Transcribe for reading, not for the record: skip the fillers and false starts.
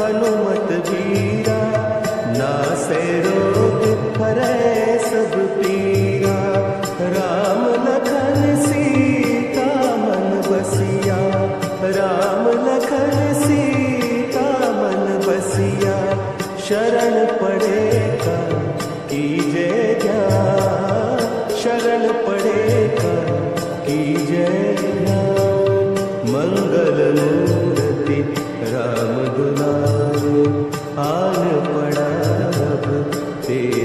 हनुमत वीरा, नासे रोग हरै सब पीरा। राम लखन सीता मन बसिया, राम लखन सीता मन बसिया। शरण पड़े कर कीजे ज्ञान, शरण पड़े कर कीजे ज्ञान। मंगल मूर्ति राम दुलारे, आन पड़ा अब तेरे